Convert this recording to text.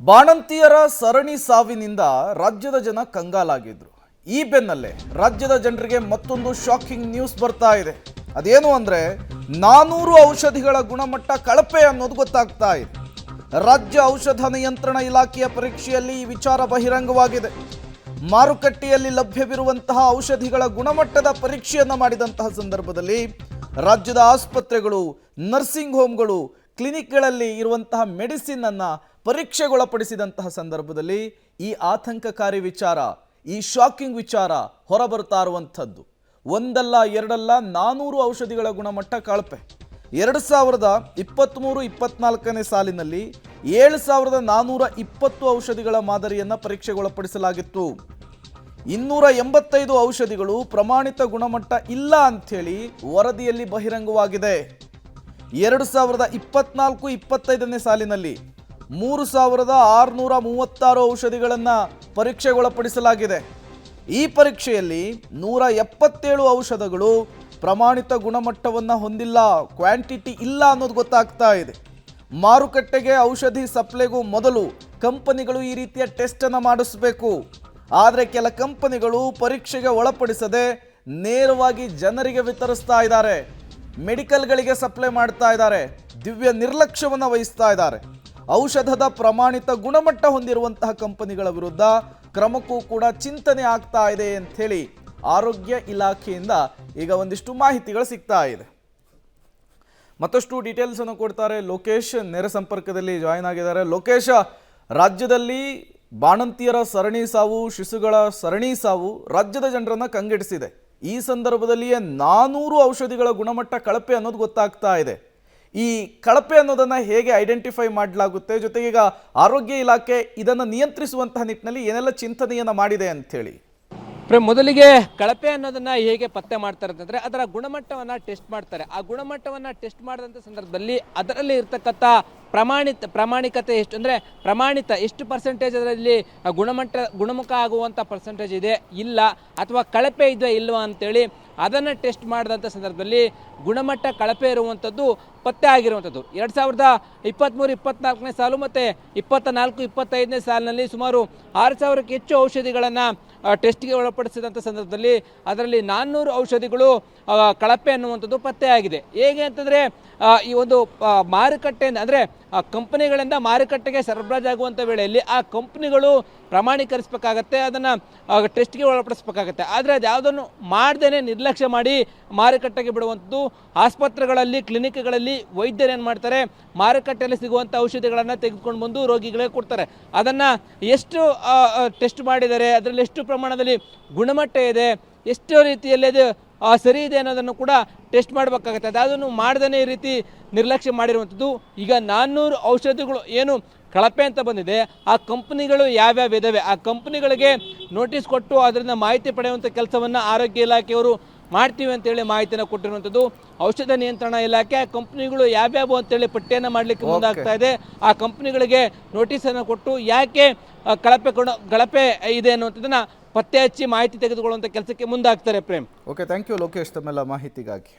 ಬಾಣಂತಿಯರ ಸರಣಿ ಸಾವಿನಿಂದ ರಾಜ್ಯದ ಜನ ಕಂಗಾಲಾಗಿದ್ರು. ಈ ಬೆನ್ನಲ್ಲೇ ರಾಜ್ಯದ ಜನರಿಗೆ ಮತ್ತೊಂದು ಶಾಕಿಂಗ್ ನ್ಯೂಸ್ ಬರ್ತಾ ಇದೆ. ಅದೇನು ಅಂದ್ರೆ 400 ಔಷಧಿಗಳ ಗುಣಮಟ್ಟ ಕಳಪೆ ಅನ್ನೋದು ಗೊತ್ತಾಗ್ತಾ ಇದೆ. ರಾಜ್ಯ ಔಷಧ ನಿಯಂತ್ರಣ ಇಲಾಖೆಯ ಪರೀಕ್ಷೆಯಲ್ಲಿ ಈ ವಿಚಾರ ಬಹಿರಂಗವಾಗಿದೆ. ಮಾರುಕಟ್ಟೆಯಲ್ಲಿ ಲಭ್ಯವಿರುವಂತಹ ಔಷಧಿಗಳ ಗುಣಮಟ್ಟದ ಪರೀಕ್ಷೆಯನ್ನು ಮಾಡಿದಂತಹ ಸಂದರ್ಭದಲ್ಲಿ ರಾಜ್ಯದ ಆಸ್ಪತ್ರೆಗಳು, ನರ್ಸಿಂಗ್ ಹೋಮ್ಗಳು, ಕ್ಲಿನಿಕ್ಗಳಲ್ಲಿ ಇರುವಂತಹ ಮೆಡಿಸಿನ್ ಅನ್ನ ಪರೀಕ್ಷೆಗೊಳಪಡಿಸಿದಂತಹ ಸಂದರ್ಭದಲ್ಲಿ ಈ ಆತಂಕಕಾರಿ ವಿಚಾರ, ಈ ಶಾಕಿಂಗ್ ವಿಚಾರ ಹೊರಬರ್ತಾ ಇರುವಂಥದ್ದು. ಒಂದಲ್ಲ ಎರಡಲ್ಲ 400 ಔಷಧಿಗಳ ಗುಣಮಟ್ಟ ಕಳಪೆ. 2023-24ನೇ ಸಾಲಿನಲ್ಲಿ 7420 ಔಷಧಿಗಳ ಮಾದರಿಯನ್ನು ಪರೀಕ್ಷೆಗೊಳಪಡಿಸಲಾಗಿತ್ತು. 285 ಔಷಧಿಗಳು ಪ್ರಮಾಣಿತ ಗುಣಮಟ್ಟ ಇಲ್ಲ ಅಂಥೇಳಿ ವರದಿಯಲ್ಲಿ ಬಹಿರಂಗವಾಗಿದೆ. 2024-25ನೇ ಸಾಲಿನಲ್ಲಿ 3636 ಔಷಧಿಗಳನ್ನು ಪರೀಕ್ಷೆಗೊಳಪಡಿಸಲಾಗಿದೆ. ಈ ಪರೀಕ್ಷೆಯಲ್ಲಿ 177 ಔಷಧಗಳು ಪ್ರಮಾಣಿತ ಗುಣಮಟ್ಟವನ್ನು ಹೊಂದಿಲ್ಲ, ಕ್ವಾಂಟಿಟಿ ಇಲ್ಲ ಅನ್ನೋದು ಗೊತ್ತಾಗ್ತಾ ಇದೆ. ಮಾರುಕಟ್ಟೆಗೆ ಔಷಧಿ ಸಪ್ಲೈಗೂ ಮೊದಲು ಕಂಪನಿಗಳು ಈ ರೀತಿಯ ಟೆಸ್ಟನ್ನು ಮಾಡಿಸಬೇಕು. ಆದರೆ ಕೆಲ ಕಂಪನಿಗಳು ಪರೀಕ್ಷೆಗೆ ಒಳಪಡಿಸದೆ ನೇರವಾಗಿ ಜನರಿಗೆ ವಿತರಿಸ್ತಾ ಇದ್ದಾರೆ, ಮೆಡಿಕಲ್ಗಳಿಗೆ ಸಪ್ಲೈ ಮಾಡ್ತಾ ಇದ್ದಾರೆ, ದಿವ್ಯ ನಿರ್ಲಕ್ಷ್ಯವನ್ನು ವಹಿಸ್ತಾ ಇದ್ದಾರೆ. ಔಷಧದ ಪ್ರಮಾಣಿತ ಗುಣಮಟ್ಟ ಹೊಂದಿರುವಂತಹ ಕಂಪನಿಗಳ ವಿರುದ್ಧ ಕ್ರಮಕ್ಕೂ ಕೂಡ ಚಿಂತನೆ ಆಗ್ತಾ ಇದೆ ಅಂಥೇಳಿ ಆರೋಗ್ಯ ಇಲಾಖೆಯಿಂದ ಈಗ ಒಂದಿಷ್ಟು ಮಾಹಿತಿಗಳು ಸಿಗ್ತಾ ಇದೆ. ಮತ್ತಷ್ಟು ಡೀಟೇಲ್ಸ್ ಅನ್ನು ಕೊಡ್ತಾರೆ ಲೋಕೇಶ್, ನೇರ ಸಂಪರ್ಕದಲ್ಲಿ ಜಾಯಿನ್ ಆಗಿದ್ದಾರೆ. ಲೋಕೇಶ್, ರಾಜ್ಯದಲ್ಲಿ ಬಾಣಂತಿಯರ ಸರಣಿ ಸಾವು, ಶಿಶುಗಳ ಸರಣಿ ಸಾವು ರಾಜ್ಯದ ಜನರನ್ನ ಕಂಗೆಡಿಸಿದೆ. ಈ ಸಂದರ್ಭದಲ್ಲಿಯೇ 400 ಔಷಧಿಗಳ ಗುಣಮಟ್ಟ ಕಳಪೆ ಅನ್ನೋದು ಗೊತ್ತಾಗ್ತಾ ಇದೆ. ಈ ಕಳಪೆ ಅನ್ನೋದನ್ನ ಹೇಗೆ ಐಡೆಂಟಿಫೈ ಮಾಡಲಾಗುತ್ತೆ, ಜೊತೆಗೆ ಈಗ ಆರೋಗ್ಯ ಇಲಾಖೆ ಇದನ್ನು ನಿಯಂತ್ರಿಸುವಂತಹ ನಿಟ್ಟಿನಲ್ಲಿ ಏನೆಲ್ಲ ಚಿಂತನೆಯನ್ನ ಮಾಡಿದೆ ಅಂಥೇಳಿ? ಮೊದಲಿಗೆ ಕಳಪೆ ಅನ್ನೋದನ್ನ ಹೇಗೆ ಪತ್ತೆ ಮಾಡ್ತಾರೆ ಅಂತಂದ್ರೆ ಅದರ ಗುಣಮಟ್ಟವನ್ನ ಟೆಸ್ಟ್ ಮಾಡ್ತಾರೆ. ಆ ಗುಣಮಟ್ಟವನ್ನ ಟೆಸ್ಟ್ ಮಾಡಿದಂಥ ಸಂದರ್ಭದಲ್ಲಿ ಅದರಲ್ಲಿ ಇರ್ತಕ್ಕಂಥ ಪ್ರಾಮಾಣಿಕತೆ ಎಷ್ಟು ಅಂದರೆ ಪ್ರಮಾಣಿತ ಎಷ್ಟು ಪರ್ಸೆಂಟೇಜ್ ಅದರಲ್ಲಿ ಗುಣಮುಖ ಆಗುವಂಥ ಪರ್ಸೆಂಟೇಜ್ ಇದೆ ಇಲ್ಲ, ಅಥವಾ ಕಳಪೆ ಇದೆ ಇಲ್ವಾ ಅಂತೇಳಿ ಅದನ್ನು ಟೆಸ್ಟ್ ಮಾಡಿದಂಥ ಸಂದರ್ಭದಲ್ಲಿ ಗುಣಮಟ್ಟ ಕಳಪೆ ಇರುವಂಥದ್ದು ಪತ್ತೆ ಆಗಿರುವಂಥದ್ದು. 2023-24ನೇ ಸಾಲು ಮತ್ತು 24-25ನೇ ಸಾಲಿನಲ್ಲಿ ಸುಮಾರು 6000ಕ್ಕೂ ಹೆಚ್ಚು ಔಷಧಿಗಳನ್ನು ಟೆಸ್ಟ್ಗೆ ಒಳಪಡಿಸಿದಂಥ ಸಂದರ್ಭದಲ್ಲಿ ಅದರಲ್ಲಿ 400 ಔಷಧಿಗಳು ಕಳಪೆ ಅನ್ನುವಂಥದ್ದು ಪತ್ತೆಯಾಗಿದೆ. ಹೇಗೆ ಅಂತಂದರೆ ಈ ಒಂದು ಮಾರುಕಟ್ಟೆಯಿಂದ ಅಂದರೆ ಕಂಪನಿಗಳಿಂದ ಮಾರುಕಟ್ಟೆಗೆ ಸರಬರಾಜಾಗುವಂಥ ವೇಳೆಯಲ್ಲಿ ಆ ಕಂಪ್ನಿಗಳು ಪ್ರಮಾಣೀಕರಿಸಬೇಕಾಗತ್ತೆ, ಅದನ್ನು ಟೆಸ್ಟ್ಗೆ ಒಳಪಡಿಸಬೇಕಾಗತ್ತೆ. ಆದರೆ ಅದು ಯಾವುದನ್ನು ಮಾಡ್ದೇ ನಿರ್ಲಕ್ಷ್ಯ ಮಾಡಿ ಮಾರುಕಟ್ಟೆಗೆ ಬಿಡುವಂಥದ್ದು. ಆಸ್ಪತ್ರೆಗಳಲ್ಲಿ, ಕ್ಲಿನಿಕ್ಗಳಲ್ಲಿ ವೈದ್ಯರು ಏನು ಮಾಡ್ತಾರೆ, ಮಾರುಕಟ್ಟೆಯಲ್ಲಿ ಸಿಗುವಂಥ ಔಷಧಿಗಳನ್ನು ತೆಗೆದುಕೊಂಡು ಬಂದು ರೋಗಿಗಳಿಗೆ ಕೊಡ್ತಾರೆ. ಅದನ್ನು ಎಷ್ಟು ಟೆಸ್ಟ್ ಮಾಡಿದ್ದಾರೆ, ಅದರಲ್ಲಿ ಎಷ್ಟು ಪ್ರಮಾಣದಲ್ಲಿ ಗುಣಮಟ್ಟ ಇದೆ, ಎಷ್ಟು ರೀತಿಯಲ್ಲಿ ಅದು ಸರಿ ಇದೆ ಅನ್ನೋದನ್ನು ಕೂಡ ಟೆಸ್ಟ್ ಮಾಡಬೇಕಾಗತ್ತೆ. ಅದನ್ನು ಮಾಡ್ದೇ ಈ ರೀತಿ ನಿರ್ಲಕ್ಷ್ಯ ಮಾಡಿರುವಂಥದ್ದು. ಈಗ 400 ಔಷಧಿಗಳು ಏನು ಕಳಪೆ ಅಂತ ಬಂದಿದೆ, ಆ ಕಂಪ್ನಿಗಳು ಯಾವ್ಯಾವ ಇದ್ದಾವೆ ಆ ಕಂಪ್ನಿಗಳಿಗೆ ನೋಟಿಸ್ ಕೊಟ್ಟು ಅದರಿಂದ ಮಾಹಿತಿ ಪಡೆಯುವಂಥ ಕೆಲಸವನ್ನು ಆರೋಗ್ಯ ಇಲಾಖೆಯವರು ಮಾಡ್ತೀವಿ ಅಂತೇಳಿ ಮಾಹಿತಿಯನ್ನು ಕೊಟ್ಟಿರುವಂಥದ್ದು. ಔಷಧ ನಿಯಂತ್ರಣ ಇಲಾಖೆ ಆ ಕಂಪ್ನಿಗಳು ಯಾವ್ಯಾವು ಅಂತೇಳಿ ಪಟ್ಟಿಯನ್ನು ಮಾಡಲಿಕ್ಕೆ ಮುಂದಾಗ್ತಾ ಇದೆ. ಆ ಕಂಪ್ನಿಗಳಿಗೆ ನೋಟಿಸನ್ನು ಕೊಟ್ಟು ಯಾಕೆ ಕಳಪೆ ಇದೆ ಅನ್ನುವಂಥದ್ದನ್ನು ಪತ್ತೆ ಹಚ್ಚಿ ಮಾಹಿತಿ ತೆಗೆದುಕೊಳ್ಳುವಂಥ ಕೆಲಸಕ್ಕೆ ಮುಂದಾಗ್ತಾರೆ. Prem, okay, thank you Lokesh ತಮ್ಮೆಲ್ಲ ಮಾಹಿತಿಗಾಗಿ.